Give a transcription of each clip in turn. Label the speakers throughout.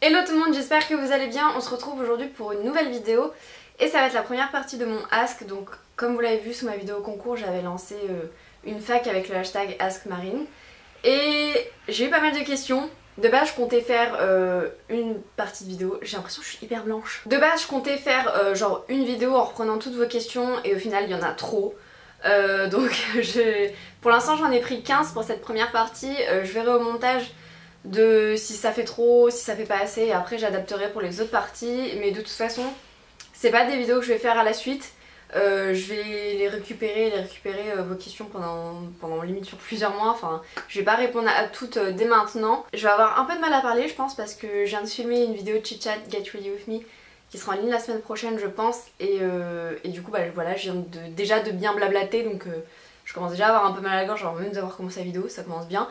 Speaker 1: Hello tout le monde, j'espère que vous allez bien. On se retrouve aujourd'hui pour une nouvelle vidéo et ça va être la première partie de mon Ask. Donc comme vous l'avez vu sous ma vidéo concours, j'avais lancé une fac avec le hashtag AskMarine et j'ai eu pas mal de questions. De base je comptais faire une partie de vidéo, j'ai l'impression que je suis hyper blanche. De base je comptais faire genre une vidéo en reprenant toutes vos questions et au final il y en a trop. Donc pour l'instant j'en ai pris 15 pour cette première partie, je verrai au montage de si ça fait trop, si ça fait pas assez, et après j'adapterai pour les autres parties, mais de toute façon c'est pas des vidéos que je vais faire à la suite. Je vais les récupérer vos questions pendant limite sur plusieurs mois, enfin je vais pas répondre à toutes dès maintenant. Je vais avoir un peu de mal à parler je pense parce que je viens de filmer une vidéo de chit chat Get Ready With Me qui sera en ligne la semaine prochaine je pense, et du coup bah voilà, je viens déjà de bien blablater, donc je commence déjà à avoir un peu mal à la gorge avant même d'avoir commencé la vidéo, ça commence bien.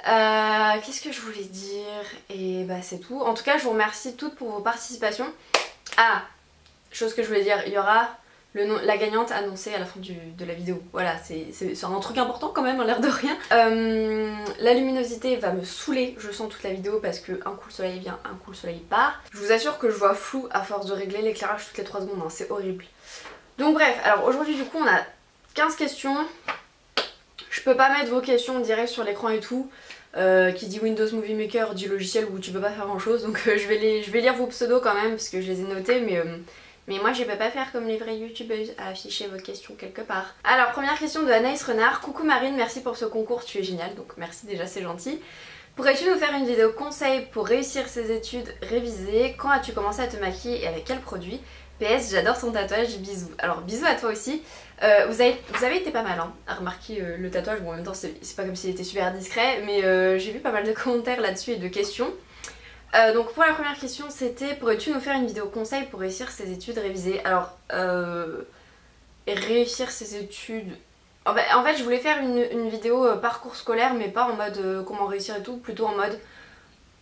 Speaker 1: Qu'est-ce que je voulais dire? Et bah c'est tout. En tout cas je vous remercie toutes pour vos participations. Ah, chose que je voulais dire, il y aura la gagnante annoncée à la fin de la vidéo. Voilà, c'est un truc important quand même, a l'air de rien. La luminosité va me saouler, je sens toute la vidéo, parce que un coup le soleil vient, un coup le soleil part. Je vous assure que je vois flou à force de régler l'éclairage toutes les 3 secondes, hein, c'est horrible. Donc bref, alors aujourd'hui du coup on a 15 questions. Je peux pas mettre vos questions direct sur l'écran et tout. Qui dit Windows Movie Maker dit logiciel où tu peux pas faire grand chose, donc je vais lire vos pseudos quand même parce que je les ai notés, mais moi je peux pas faire comme les vraies youtubeuses à afficher vos questions quelque part. Alors première question de Anaïs Renard. Coucou Marine, merci pour ce concours, tu es géniale, donc merci déjà, c'est gentil. Pourrais-tu nous faire une vidéo conseil pour réussir ses études révisées? Quand as-tu commencé à te maquiller et avec quel produit? PS, j'adore ton tatouage, bisous. Alors bisous à toi aussi. Vous avez été pas mal hein, à remarquer le tatouage. Bon en même temps c'est pas comme s'il était super discret, mais j'ai vu pas mal de commentaires là-dessus et de questions. Donc pour la première question c'était: pourrais-tu nous faire une vidéo conseil pour réussir ses études révisées? Alors réussir ses études... En fait je voulais faire une vidéo parcours scolaire, mais pas en mode comment réussir et tout, plutôt en mode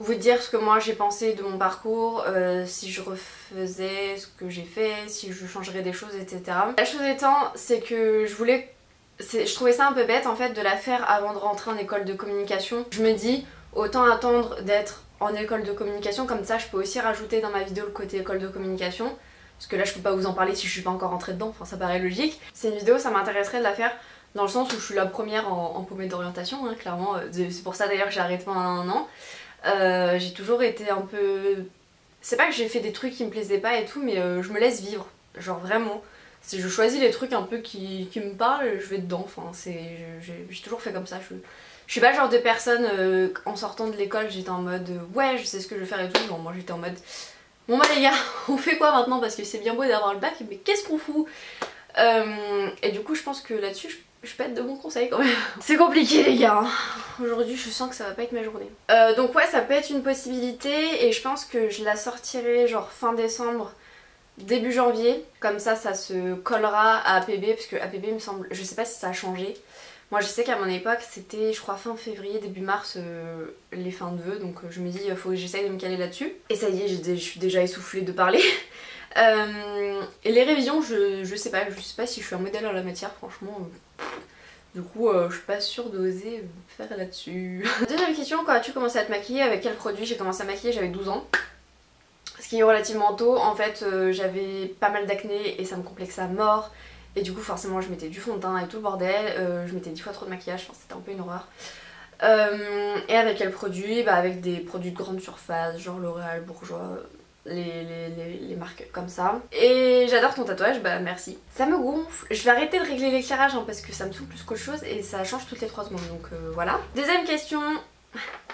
Speaker 1: vous dire ce que moi j'ai pensé de mon parcours, si je refaisais ce que j'ai fait, si je changerais des choses, etc. La chose étant, c'est que je trouvais ça un peu bête en fait de la faire avant de rentrer en école de communication. Je me dis, autant attendre d'être en école de communication, comme ça je peux aussi rajouter dans ma vidéo le côté école de communication. Parce que là je peux pas vous en parler si je suis pas encore rentrée dedans, enfin ça paraît logique. C'est une vidéo, ça m'intéresserait de la faire dans le sens où je suis la première en paumée d'orientation, hein, clairement. C'est pour ça d'ailleurs que j'ai arrêté pendant un an. J'ai toujours été un peu... C'est pas que j'ai fait des trucs qui me plaisaient pas et tout, mais je me laisse vivre, genre vraiment. Si je choisis les trucs un peu qui me parlent, je vais dedans, enfin j'ai toujours fait comme ça. Je suis pas le genre de personne, en sortant de l'école j'étais en mode ouais je sais ce que je veux faire et tout. Genre moi j'étais en mode bon bah les gars on fait quoi maintenant, parce que c'est bien beau d'avoir le bac mais qu'est-ce qu'on fout? Et du coup je pense que là-dessus je peux être de bons conseils quand même. C'est compliqué les gars, aujourd'hui je sens que ça va pas être ma journée. Donc ouais ça peut être une possibilité et je pense que je la sortirai genre fin décembre, début janvier. Comme ça se collera à APB, parce que APB il me semble, je sais pas si ça a changé. Moi je sais qu'à mon époque c'était je crois fin février, début mars les fins de vœux, donc je me dis il faut que j'essaye de me caler là-dessus. Et ça y est, je suis déjà essoufflée de parler. Et les révisions je sais pas si je suis un modèle en la matière franchement. Du coup je suis pas sûre d'oser faire là-dessus. Deuxième question, quand as-tu commencé à te maquiller? Avec quel produit? J'ai commencé à maquiller, j'avais 12 ans. Ce qui est relativement tôt. En fait j'avais pas mal d'acné et ça me complexait à mort. Et du coup forcément je mettais du fond de teint et tout le bordel. Je mettais 10 fois trop de maquillage, enfin, c'était un peu une horreur. Et avec quel produit? Bah avec des produits de grande surface, genre L'Oréal, Bourjois, les marques comme ça. Et j'adore ton tatouage, bah merci. Ça me gonfle. Je vais arrêter de régler l'éclairage hein, parce que ça me saoule plus qu'autre chose et ça change toutes les 3 secondes, donc voilà. Deuxième question.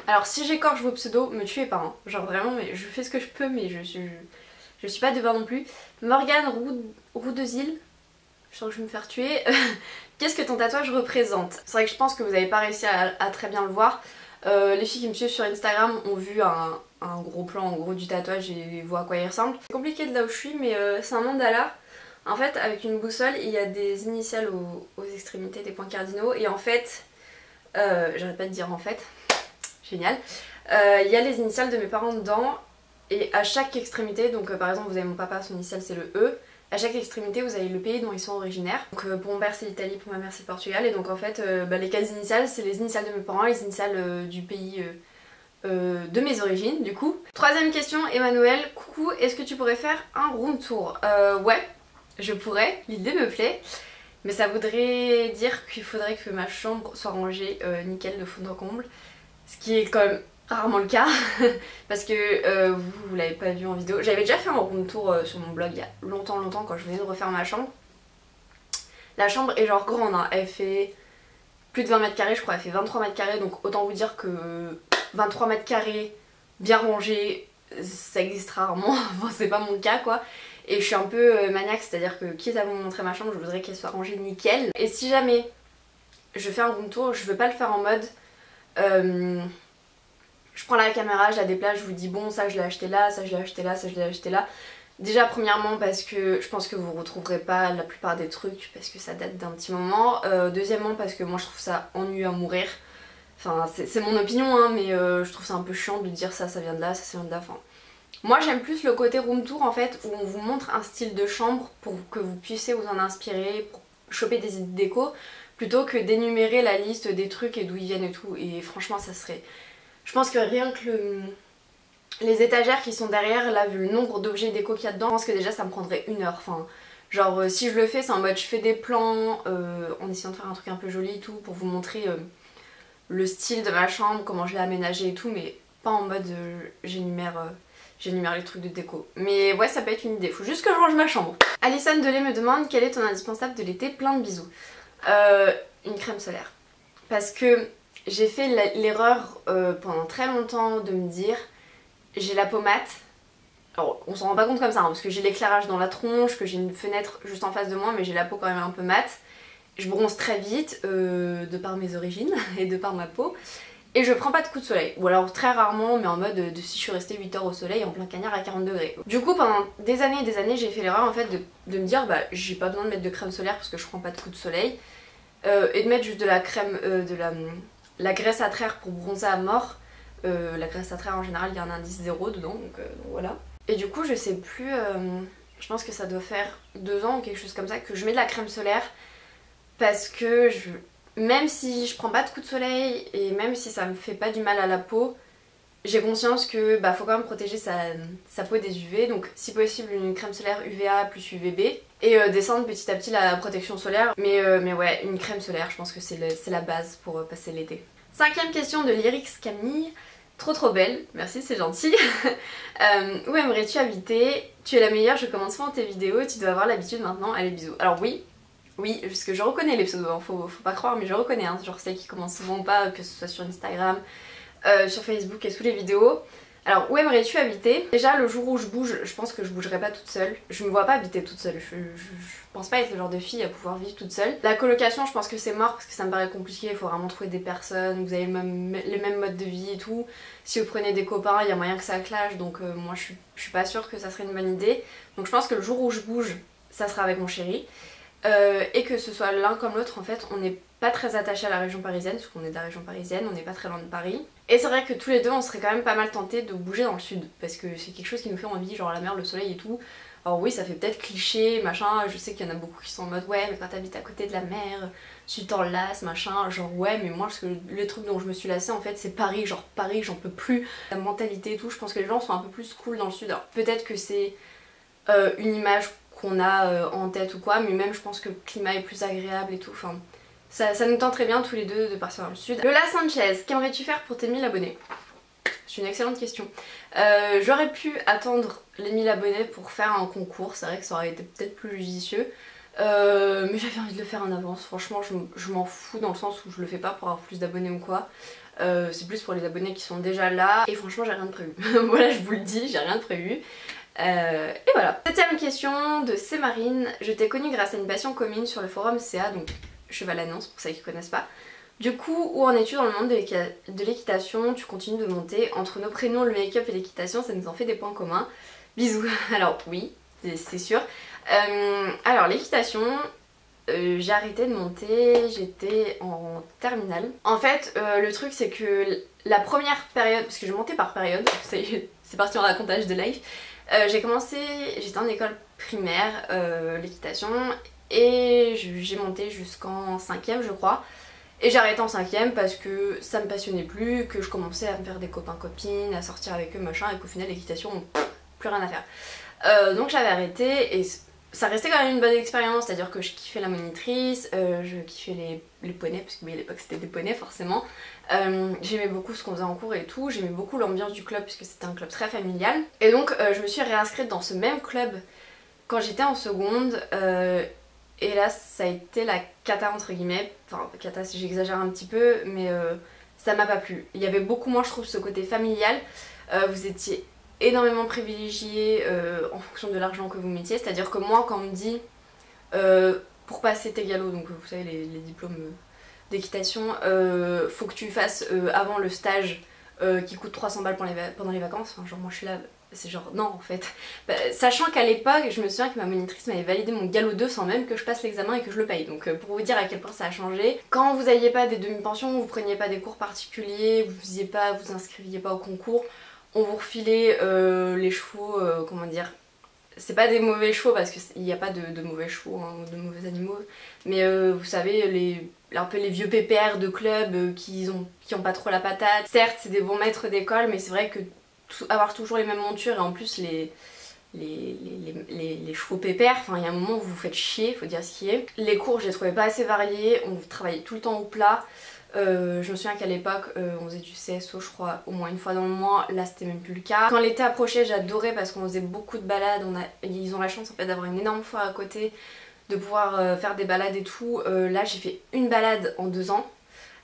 Speaker 1: Alors si j'écorche vos pseudos, me tuez pas hein. Genre vraiment, mais je fais ce que je peux, mais je suis pas devin non plus. Morgane Roudezil, je sens que je vais me faire tuer. Qu'est-ce que ton tatouage représente? C'est vrai que je pense que vous n'avez pas réussi à très bien le voir. Les filles qui me suivent sur Instagram ont vu un gros plan en gros du tatouage et voient à quoi il ressemble. C'est compliqué de là où je suis, mais c'est un mandala. En fait avec une boussole il y a des initiales aux extrémités, des points cardinaux, et en fait, j'arrête pas de dire en fait, génial, il y a les initiales de mes parents dedans, et à chaque extrémité, donc par exemple vous avez mon papa, son initiale c'est le E. À chaque extrémité vous avez le pays dont ils sont originaires. Donc pour mon père c'est l'Italie, pour ma mère c'est le Portugal. Et donc en fait les cases initiales c'est les initiales de mes parents, les initiales du pays de mes origines du coup. Troisième question, Emmanuel, coucou, est-ce que tu pourrais faire un room tour? Ouais, je pourrais, l'idée me plaît, mais ça voudrait dire qu'il faudrait que ma chambre soit rangée nickel de fond en comble, ce qui est quand même rarement le cas parce que vous l'avez pas vu en vidéo. J'avais déjà fait un room tour sur mon blog il y a longtemps quand je venais de refaire ma chambre. La chambre est genre grande, hein. Elle fait plus de 20 mètres carrés, je crois, elle fait 23 mètres carrés, donc autant vous dire que 23 mètres carrés bien rangés, ça existe rarement, enfin c'est pas mon cas quoi. Et je suis un peu maniaque, c'est-à-dire que quitte à vous montrer ma chambre, je voudrais qu'elle soit rangée nickel. Et si jamais je fais un room tour, je veux pas le faire en mode je prends la caméra, je la déplace, je vous dis bon ça je l'ai acheté là, ça je l'ai acheté là, ça je l'ai acheté là. Déjà premièrement parce que je pense que vous retrouverez pas la plupart des trucs parce que ça date d'un petit moment. Deuxièmement parce que moi je trouve ça ennuyeux à mourir. Enfin c'est mon opinion hein, mais je trouve ça un peu chiant de dire ça vient de là, ça vient de là. Enfin, moi j'aime plus le côté room tour en fait où on vous montre un style de chambre pour que vous puissiez vous en inspirer, pour choper des idées déco, plutôt que d'énumérer la liste des trucs et d'où ils viennent et tout. Et franchement ça serait... Je pense que rien que les étagères qui sont derrière, là vu le nombre d'objets déco qu'il y a dedans, je pense que déjà ça me prendrait 1 heure. Enfin, genre si je le fais c'est en mode je fais des plans en essayant de faire un truc un peu joli et tout pour vous montrer le style de ma chambre, comment je l'ai aménagé et tout, mais pas en mode j'énumère les trucs de déco. Mais ouais ça peut être une idée, faut juste que je range ma chambre. Alison Delay me demande quel est ton indispensable de l'été, plein de bisous. Une crème solaire. Parce que j'ai fait l'erreur pendant très longtemps de me dire j'ai la peau mate. Alors on s'en rend pas compte comme ça hein, parce que j'ai l'éclairage dans la tronche, que j'ai une fenêtre juste en face de moi mais j'ai la peau quand même un peu mate. Je bronze très vite de par mes origines et de par ma peau. Et je prends pas de coups de soleil, ou alors très rarement mais en mode de si je suis restée 8 heures au soleil en plein cagnard à 40 degrés. Du coup pendant des années et des années j'ai fait l'erreur en fait de me dire bah j'ai pas besoin de mettre de crème solaire parce que je prends pas de coups de soleil. Et de mettre juste de la crème, la graisse à traire pour bronzer à mort. La graisse à traire en général il y a un indice 0 dedans donc voilà. Et du coup je sais plus, je pense que ça doit faire 2 ans ou quelque chose comme ça que je mets de la crème solaire parce que même si je prends pas de coups de soleil et même si ça me fait pas du mal à la peau, j'ai conscience que bah faut quand même protéger sa peau des UV, donc si possible une crème solaire UVA plus UVB et descendre petit à petit la protection solaire, mais ouais une crème solaire je pense que c'est la base pour passer l'été. Cinquième question de Lyrics Camille, trop belle, merci c'est gentil. Où aimerais-tu habiter? Tu es la meilleure, je commence souvent tes vidéos, tu dois avoir l'habitude maintenant, allez bisous. Alors oui, parce que je reconnais les pseudos, hein, faut pas croire mais je reconnais, hein, genre celles qui commencent souvent ou pas, que ce soit sur Instagram, sur Facebook et sous les vidéos. Alors où aimerais-tu habiter? Déjà le jour où je bouge, je pense que je bougerai pas toute seule. Je me vois pas habiter toute seule, je pense pas être le genre de fille à pouvoir vivre toute seule. La colocation je pense que c'est mort parce que ça me paraît compliqué, il faut vraiment trouver des personnes, vous avez les mêmes modes de vie et tout. Si vous prenez des copains il y a moyen que ça clash donc moi je suis pas sûre que ça serait une bonne idée. Donc je pense que le jour où je bouge, ça sera avec mon chéri. Et que ce soit l'un comme l'autre en fait, on n'est pas très attaché à la région parisienne parce qu'on est de la région parisienne, on n'est pas très loin de Paris. Et c'est vrai que tous les deux on serait quand même pas mal tentés de bouger dans le sud parce que c'est quelque chose qui nous fait envie, genre la mer, le soleil et tout. Alors oui ça fait peut-être cliché machin, je sais qu'il y en a beaucoup qui sont en mode ouais mais quand t'habites à côté de la mer tu t'en lasses machin, genre ouais mais moi parce que le truc dont je me suis lassée en fait c'est Paris, genre Paris j'en peux plus, la mentalité et tout, je pense que les gens sont un peu plus cool dans le sud. Alors peut-être que c'est une image qu'on a en tête ou quoi, mais même je pense que le climat est plus agréable et tout, enfin ça nous tente très bien tous les deux de partir dans le sud. Lola Sanchez, qu'aimerais-tu faire pour tes 1000 abonnés? C'est une excellente question. J'aurais pu attendre les 1000 abonnés pour faire un concours, c'est vrai que ça aurait été peut-être plus judicieux, mais j'avais envie de le faire en avance, franchement je m'en fous dans le sens où je le fais pas pour avoir plus d'abonnés ou quoi. C'est plus pour les abonnés qui sont déjà là et franchement j'ai rien de prévu. Voilà je vous le dis, j'ai rien de prévu. Et voilà. Septième question de C Marine. Je t'ai connue grâce à une passion commune sur le forum CA, donc Cheval Annonce pour ceux qui connaissent pas. Du coup, où en es-tu dans le monde de l'équitation? Tu continues de monter. Entre nos prénoms, le make-up et l'équitation, ça nous en fait des points communs. Bisous. Alors oui, c'est sûr. Alors l'équitation, j'ai arrêté de monter, j'étais en terminale. En fait, le truc c'est que la première période, parce que je montais par période, c'est parti en racontage de life. J'ai commencé, j'étais en école primaire, l'équitation, et j'ai monté jusqu'en 5ème je crois. Et j'ai arrêté en 5ème parce que ça me passionnait plus, que je commençais à me faire des copains-copines, à sortir avec eux machin, et qu'au final l'équitation, plus rien à faire. Donc j'avais arrêté et ça restait quand même une bonne expérience, c'est-à-dire que je kiffais la monitrice, je kiffais les poneys, parce que oui, à l'époque c'était des poneys forcément. J'aimais beaucoup ce qu'on faisait en cours et tout, j'aimais beaucoup l'ambiance du club puisque c'était un club très familial. Et donc je me suis réinscrite dans ce même club quand j'étais en seconde. Et là ça a été la cata entre guillemets, enfin cata si j'exagère un petit peu, mais ça m'a pas plu. Il y avait beaucoup moins je trouve ce côté familial, vous étiez énormément privilégié en fonction de l'argent que vous mettiez, c'est à dire que moi quand on me dit pour passer tes galops, donc vous savez les diplômes d'équitation, faut que tu fasses avant le stage qui coûte 300 balles pendant les vacances, enfin, genre moi je suis là, c'est genre non en fait. Bah, sachant qu'à l'époque je me souviens que ma monitrice m'avait validé mon galop 2 sans même que je passe l'examen et que je le paye, donc pour vous dire à quel point ça a changé. Quand vous aviez pas des demi-pensions, vous preniez pas des cours particuliers, vous inscriviez pas au concours, on vous refilait les chevaux, comment dire, c'est pas des mauvais chevaux parce qu'il n'y a pas de mauvais chevaux, hein, de mauvais animaux, mais vous savez, un peu les vieux pépères de club qui ont pas trop la patate. Certes c'est des bons maîtres d'école, mais c'est vrai que avoir toujours les mêmes montures et en plus les chevaux pépères, enfin il y a un moment où vous vous faites chier, faut dire ce qui est. Les cours je les trouvais pas assez variés, on travaillait tout le temps au plat. Je me souviens qu'à l'époque on faisait du CSO je crois au moins une fois dans le mois, là c'était même plus le cas. Quand l'été approchait j'adorais parce qu'on faisait beaucoup de balades, ils ont la chance en fait d'avoir une énorme foire à côté, de pouvoir faire des balades et tout. Là j'ai fait une balade en 2 ans,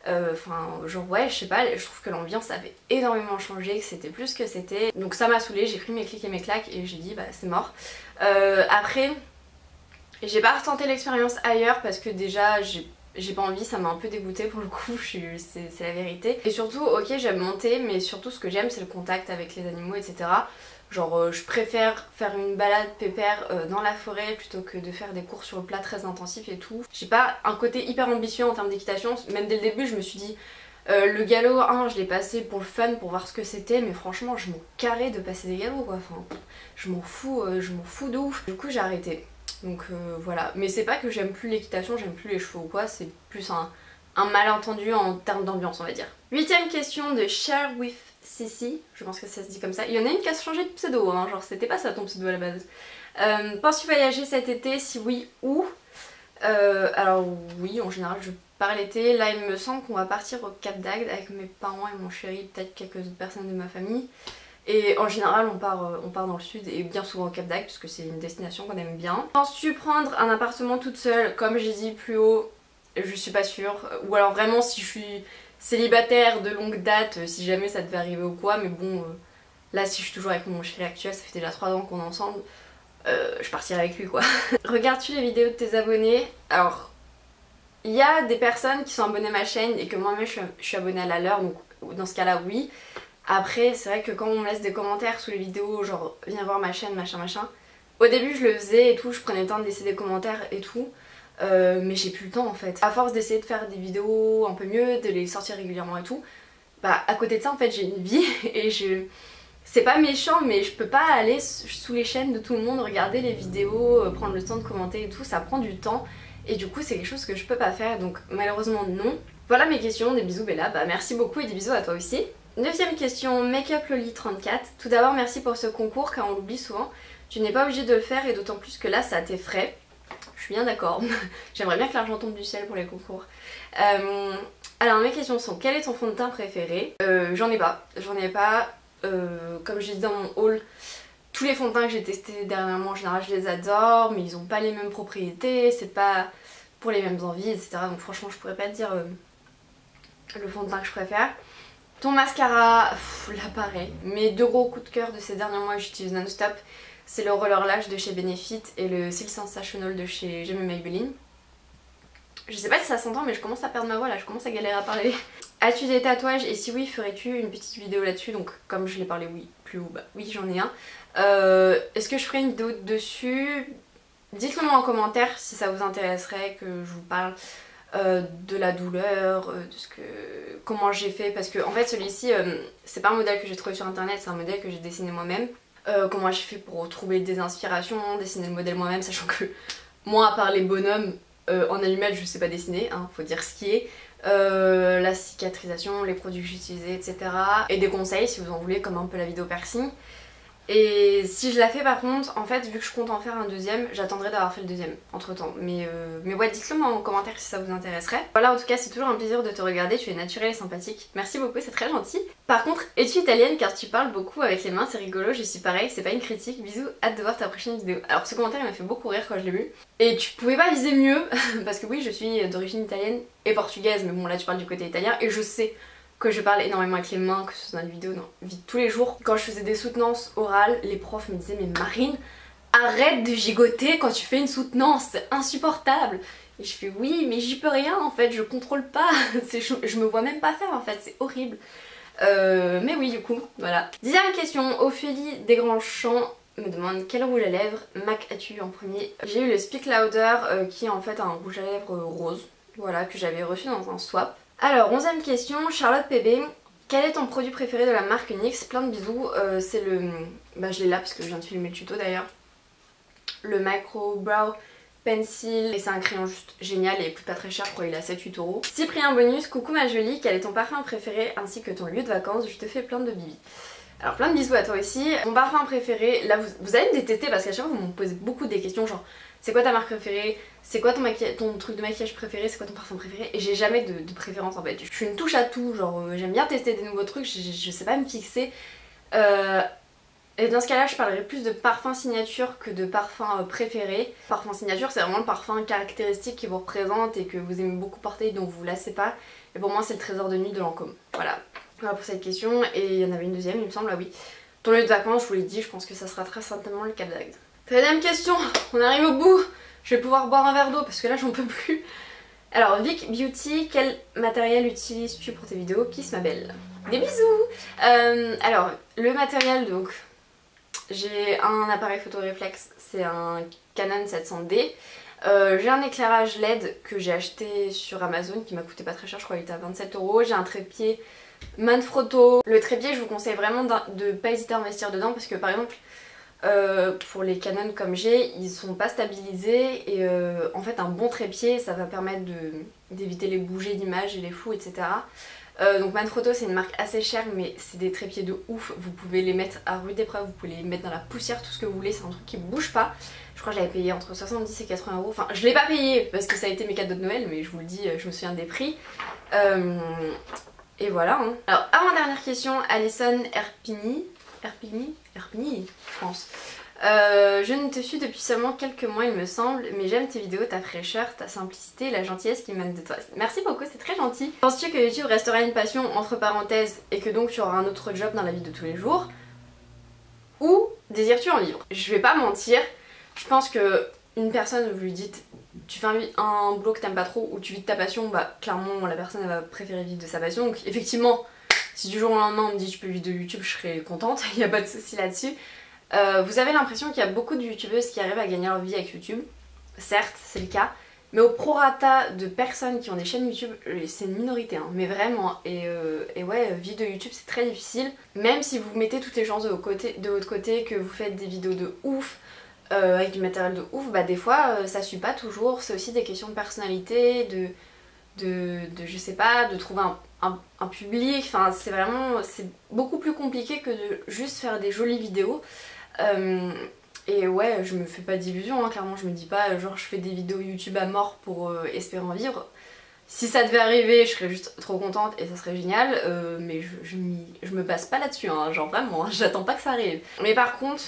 Speaker 1: enfin genre ouais je sais pas, je trouve que l'ambiance avait énormément changé, que c'était plus ce que c'était. Donc ça m'a saoulée, j'ai pris mes clics et mes claques et j'ai dit bah c'est mort. Après j'ai pas retenté l'expérience ailleurs parce que déjà j'ai pas envie, ça m'a un peu dégoûtée pour le coup, c'est la vérité. Et surtout, ok j'aime monter, mais surtout ce que j'aime c'est le contact avec les animaux etc. Genre je préfère faire une balade pépère dans la forêt plutôt que de faire des cours sur le plat très intensifs et tout. J'ai pas un côté hyper ambitieux en termes d'équitation, même dès le début je me suis dit le galop, hein, je l'ai passé pour le fun, pour voir ce que c'était, mais franchement je m'en carrais de passer des galops quoi, enfin je m'en fous de ouf. Du coup j'ai arrêté. Donc voilà, mais c'est pas que j'aime plus l'équitation, j'aime plus les chevaux ou quoi, c'est plus un malentendu en termes d'ambiance on va dire. 8ème question de Share with Sissi, je pense que ça se dit comme ça. Il y en a une qui a changé de pseudo, hein, genre c'était pas ça ton pseudo à la base. Penses-tu voyager cet été? Si oui, où? Alors oui, en général je pars l'été. Là il me semble qu'on va partir au Cap d'Agde avec mes parents et mon chéri, peut-être quelques autres personnes de ma famille. Et en général on part dans le sud et bien souvent au Cap d'Agde parce que c'est une destination qu'on aime bien. Penses-tu prendre un appartement toute seule? Comme j'ai dit plus haut, je suis pas sûre. Ou alors vraiment si je suis célibataire de longue date, si jamais ça devait arriver ou quoi, mais bon là si je suis toujours avec mon chéri actuel, ça fait déjà 3 ans qu'on est ensemble, je partirai avec lui quoi. Regardes-tu les vidéos de tes abonnés? Alors il y a des personnes qui sont abonnées à ma chaîne et que moi-même je suis abonnée à la leur, donc dans ce cas là oui. Après c'est vrai que quand on me laisse des commentaires sous les vidéos genre viens voir ma chaîne machin machin, au début je le faisais et tout, je prenais le temps de laisser des commentaires et tout, mais j'ai plus le temps en fait. À force d'essayer de faire des vidéos un peu mieux, de les sortir régulièrement et tout, bah à côté de ça en fait j'ai une vie et c'est pas méchant mais je peux pas aller sous les chaînes de tout le monde, regarder les vidéos, prendre le temps de commenter et tout, ça prend du temps et du coup c'est quelque chose que je peux pas faire, donc malheureusement non. Voilà mes questions, des bisous Bella, bah merci beaucoup et des bisous à toi aussi. 9ème question, Makeup Loli 34. Tout d'abord merci pour ce concours car on l'oublie souvent. Tu n'es pas obligé de le faire et d'autant plus que là ça a tes frais. Je suis bien d'accord. J'aimerais bien que l'argent tombe du ciel pour les concours. Alors mes questions sont, quel est ton fond de teint préféré? J'en ai pas. Comme j'ai dit dans mon haul, tous les fonds de teint que j'ai testés dernièrement en général je les adore, mais ils ont pas les mêmes propriétés, c'est pas pour les mêmes envies, etc. Donc franchement je pourrais pas te dire le fond de teint que je préfère. Ton mascara, là pareil, mes 2 gros coups de cœur de ces derniers mois que j'utilise non-stop, c'est le Roller Lash de chez Benefit et le Silk Sensational de chez J'aime Maybelline. Je sais pas si ça s'entend mais je commence à perdre ma voix là, je commence à galérer à parler. As-tu des tatouages et si oui ferais-tu une petite vidéo là-dessus? Donc comme je l'ai parlé oui, plus haut, bah oui j'en ai un. Est-ce que je ferai une vidéo dessus? Dites-le moi en commentaire si ça vous intéresserait que je vous parle de la douleur, comment j'ai fait, parce que en fait celui-ci c'est pas un modèle que j'ai trouvé sur internet, c'est un modèle que j'ai dessiné moi-même. Comment j'ai fait pour trouver des inspirations, dessiner le modèle moi-même, sachant que moi à part les bonhommes en allumette je sais pas dessiner, hein, faut dire ce qui est. la cicatrisation, les produits que j'utilisais, etc. Et des conseils si vous en voulez, comme un peu la vidéo piercing. Et si je la fais par contre, en fait vu que je compte en faire un deuxième, j'attendrai d'avoir fait le deuxième entre temps. Mais ouais, dites-le moi en commentaire si ça vous intéresserait. Voilà, en tout cas c'est toujours un plaisir de te regarder, tu es naturel et sympathique. Merci beaucoup, c'est très gentil. Par contre, es-tu italienne car tu parles beaucoup avec les mains, c'est rigolo, je suis pareil, c'est pas une critique. Bisous, hâte de voir ta prochaine vidéo. Alors ce commentaire il m'a fait beaucoup rire quand je l'ai lu. Et tu pouvais pas viser mieux, parce que oui je suis d'origine italienne et portugaise, mais bon là tu parles du côté italien et je sais que je parle énormément avec les mains, que ce soit dans les vidéos, dans la vie de tous les jours. Quand je faisais des soutenances orales, les profs me disaient mais Marine, arrête de gigoter quand tu fais une soutenance, c'est insupportable. Et je fais oui mais j'y peux rien en fait, je contrôle pas, je me vois même pas faire en fait, c'est horrible. Mais oui du coup, voilà. 10e question, Ophélie Desgrands-Champs me demande quel rouge à lèvres MAC as-tu en premier. J'ai eu le Speak Louder qui est en fait un rouge à lèvres rose, voilà, que j'avais reçu dans un swap. Alors, 11e question, Charlotte PB, quel est ton produit préféré de la marque NYX? Plein de bisous, c'est le... Bah je l'ai là parce que je viens de filmer le tuto d'ailleurs. Le Micro Brow Pencil, et c'est un crayon juste génial et il coûte pas très cher, je crois il est à 7-8 euros. Cyprien Bonus, coucou ma jolie, quel est ton parfum préféré ainsi que ton lieu de vacances? Je te fais plein de bibis. Alors plein de bisous à toi aussi. Mon parfum préféré, là vous allez me détester parce qu'à chaque fois vous me posez beaucoup des questions genre c'est quoi ta marque préférée? C'est quoi ton truc de maquillage préféré? C'est quoi ton parfum préféré? Et j'ai jamais de préférence en fait. Je suis une touche à tout, genre j'aime bien tester des nouveaux trucs, je sais pas me fixer. Et dans ce cas là je parlerai plus de parfum signature que de parfum préféré. Parfum signature c'est vraiment le parfum caractéristique qui vous représente et que vous aimez beaucoup porter et dont vous vous lassez pas. Et pour moi c'est le trésor de nuit de Lancôme. Voilà pour cette question. Et il y en avait une deuxième il me semble, ah oui. Ton lieu de vacances je vous l'ai dit, je pense que ça sera très certainement le Cap d'Agde. 13e question, on arrive au bout. Je vais pouvoir boire un verre d'eau parce que là j'en peux plus. Alors Vic Beauty, quel matériel utilises-tu pour tes vidéos? Kiss ma belle. Des bisous. Alors le matériel, donc j'ai un appareil photo réflexe, c'est un Canon 700D. J'ai un éclairage LED que j'ai acheté sur Amazon qui m'a coûté pas très cher, je crois qu'il était à 27 euros. J'ai un trépied Manfrotto. Le trépied je vous conseille vraiment de pas hésiter à investir dedans parce que par exemple pour les Canon comme j'ai, ils sont pas stabilisés et en fait un bon trépied ça va permettre d'éviter les bougées d'image et les flous, etc. Donc Manfrotto c'est une marque assez chère mais c'est des trépieds de ouf, vous pouvez les mettre à rude épreuve, vous pouvez les mettre dans la poussière, tout ce que vous voulez, c'est un truc qui bouge pas. Je crois que j'avais payé entre 70 et 80 euros, enfin je l'ai pas payé parce que ça a été mes cadeaux de Noël mais je vous le dis, je me souviens des prix. Et voilà hein. Alors avant-dernière question, Alison Erpini, je pense. Je ne te suis depuis seulement quelques mois il me semble, mais j'aime tes vidéos, ta fraîcheur, ta simplicité, la gentillesse qui émane de toi. Merci beaucoup, c'est très gentil. Penses-tu que YouTube restera une passion entre parenthèses et que donc tu auras un autre job dans la vie de tous les jours? Ou désires-tu en vivre? Je vais pas mentir, je pense que une personne, vous lui dites tu fais un boulot que t'aimes pas trop ou tu vis de ta passion, bah clairement la personne elle va préférer vivre de sa passion. Donc effectivement, si du jour au lendemain on me dit tu peux vivre de YouTube, je serai contente, il n'y a pas de souci là-dessus. Vous avez l'impression qu'il y a beaucoup de youtubeuses qui arrivent à gagner leur vie avec YouTube, certes c'est le cas, mais au prorata de personnes qui ont des chaînes YouTube, c'est une minorité hein, mais vraiment, et ouais, vivre de YouTube c'est très difficile, même si vous mettez toutes les chances de votre côté, que vous faites des vidéos de ouf, avec du matériel de ouf, bah des fois ça suit pas toujours, c'est aussi des questions de personnalité, de je sais pas, de trouver un public, enfin c'est vraiment, c'est beaucoup plus compliqué que de juste faire des jolies vidéos. Et ouais, je me fais pas d'illusions, hein, clairement je me dis pas genre je fais des vidéos YouTube à mort pour espérer en vivre. Si ça devait arriver, je serais juste trop contente et ça serait génial, mais je me base pas là-dessus, hein, genre vraiment, hein, j'attends pas que ça arrive. Mais par contre,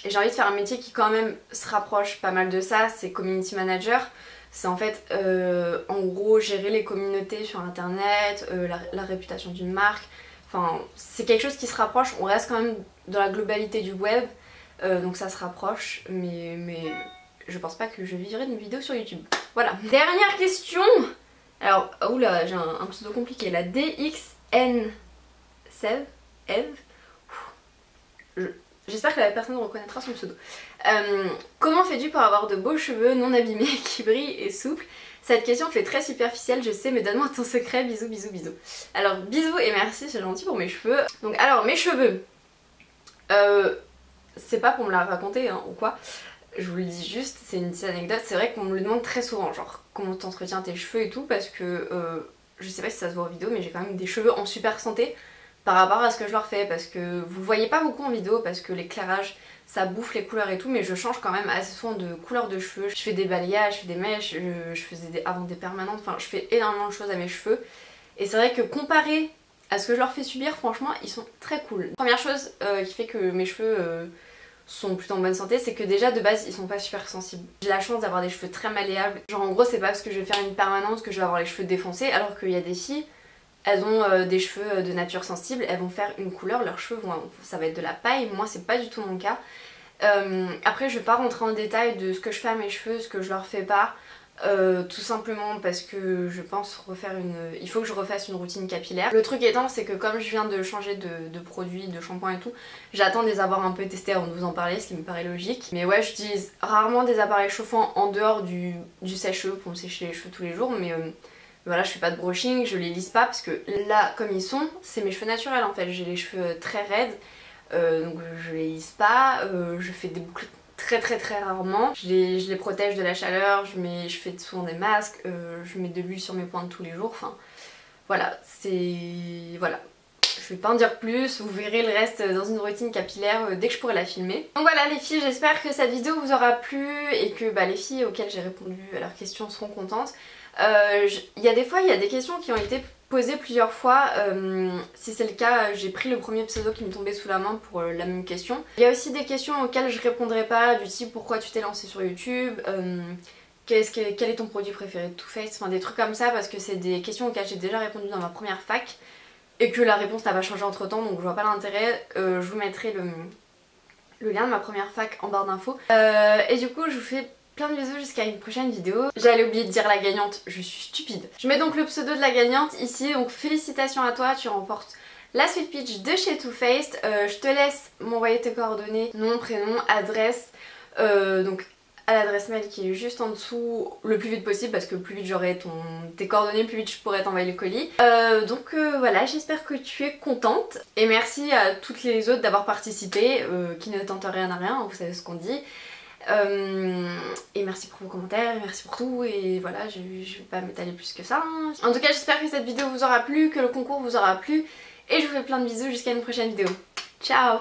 Speaker 1: j'ai envie de faire un métier qui quand même se rapproche pas mal de ça, c'est community manager. C'est en fait, en gros, gérer les communautés sur internet, la réputation d'une marque. Enfin, c'est quelque chose qui se rapproche, on reste quand même dans la globalité du web, donc ça se rapproche, mais je pense pas que je vivrai d'une vidéo sur YouTube. Voilà. Dernière question. Alors, oula, j'ai un pseudo compliqué, la DXN Sev, Eve. J'espère que la personne reconnaîtra son pseudo. Comment fais-tu pour avoir de beaux cheveux non abîmés, qui brillent et souples? Cette question fait très superficielle, je sais, mais donne-moi ton secret, bisous, bisous, bisous. Alors, bisous et merci, c'est gentil pour mes cheveux. Donc, alors, mes cheveux, c'est pas pour me la raconter, hein, ou quoi. je vous le dis juste, c'est une petite anecdote, c'est vrai qu'on me le demande très souvent, genre comment t'entretiens tes cheveux et tout, parce que je sais pas si ça se voit en vidéo, mais j'ai quand même des cheveux en super santé par rapport à ce que je leur fais, parce que vous le voyez pas beaucoup en vidéo, parce que l'éclairage ça bouffe les couleurs et tout, mais je change quand même assez souvent de couleur de cheveux. Je fais des balayages, je fais des mèches, je faisais avant des permanentes, enfin je fais énormément de choses à mes cheveux. Et c'est vrai que comparé à ce que je leur fais subir, franchement ils sont très cool. Première chose qui fait que mes cheveux sont plutôt en bonne santé, c'est que déjà de base ils sont pas super sensibles. J'ai la chance d'avoir des cheveux très malléables, genre en gros c'est pas parce que je vais faire une permanente que je vais avoir les cheveux défoncés, alors qu'il y a des filles, elles ont des cheveux de nature sensible, elles vont faire une couleur, leurs cheveux ça va être de la paille, moi c'est pas du tout mon cas. Après je vais pas rentrer en détail de ce que je fais à mes cheveux, ce que je leur fais pas, tout simplement parce que je pense il faut que je refasse une routine capillaire. Le truc étant c'est que comme je viens de changer de produit, de shampoing et tout, j'attends de les avoir un peu testés avant de vous en parler, ce qui me paraît logique. Mais ouais, j'utilise rarement des appareils chauffants en dehors du sèche-cheveux pour me sécher les cheveux tous les jours, mais voilà, je fais pas de brushing, je les lisse pas parce que là comme ils sont, c'est mes cheveux naturels en fait, j'ai les cheveux très raides, donc je les lisse pas, je fais des boucles très rarement, je les protège de la chaleur, je fais souvent des masques, je mets de l'huile sur mes pointes tous les jours, enfin voilà, voilà. Je vais pas en dire plus, vous verrez le reste dans une routine capillaire dès que je pourrai la filmer. Donc voilà les filles, j'espère que cette vidéo vous aura plu et que les filles auxquelles j'ai répondu à leurs questions seront contentes. Il y a des fois, il y a des questions qui ont été posées plusieurs fois. Si c'est le cas, j'ai pris le premier pseudo qui me tombait sous la main pour la même question. Il y a aussi des questions auxquelles je répondrai pas, du type pourquoi tu t'es lancée sur YouTube, quel est ton produit préféré de Too Faced, enfin des trucs comme ça, parce que c'est des questions auxquelles j'ai déjà répondu dans ma première fac et que la réponse n'a pas changé entre temps, donc je vois pas l'intérêt. Je vous mettrai le lien de ma première fac en barre d'infos. Et du coup je vous fais plein de bisous jusqu'à une prochaine vidéo. J'allais oublier de dire la gagnante, je suis stupide. Je mets donc le pseudo de la gagnante ici, donc félicitations à toi, tu remportes la Sweet Peach de chez Too Faced. Je te laisse m'envoyer tes coordonnées, nom, prénom, adresse, donc à l'adresse mail qui est juste en dessous le plus vite possible, parce que plus vite j'aurai tes coordonnées, plus vite je pourrai t'envoyer le colis. Donc voilà, j'espère que tu es contente et merci à toutes les autres d'avoir participé, qui ne tentent rien à rien, vous savez ce qu'on dit. Et merci pour vos commentaires, merci pour tout, et voilà, je vais pas m'étaler plus que ça. En tout cas j'espère que cette vidéo vous aura plu, que le concours vous aura plu, et je vous fais plein de bisous jusqu'à une prochaine vidéo. Ciao!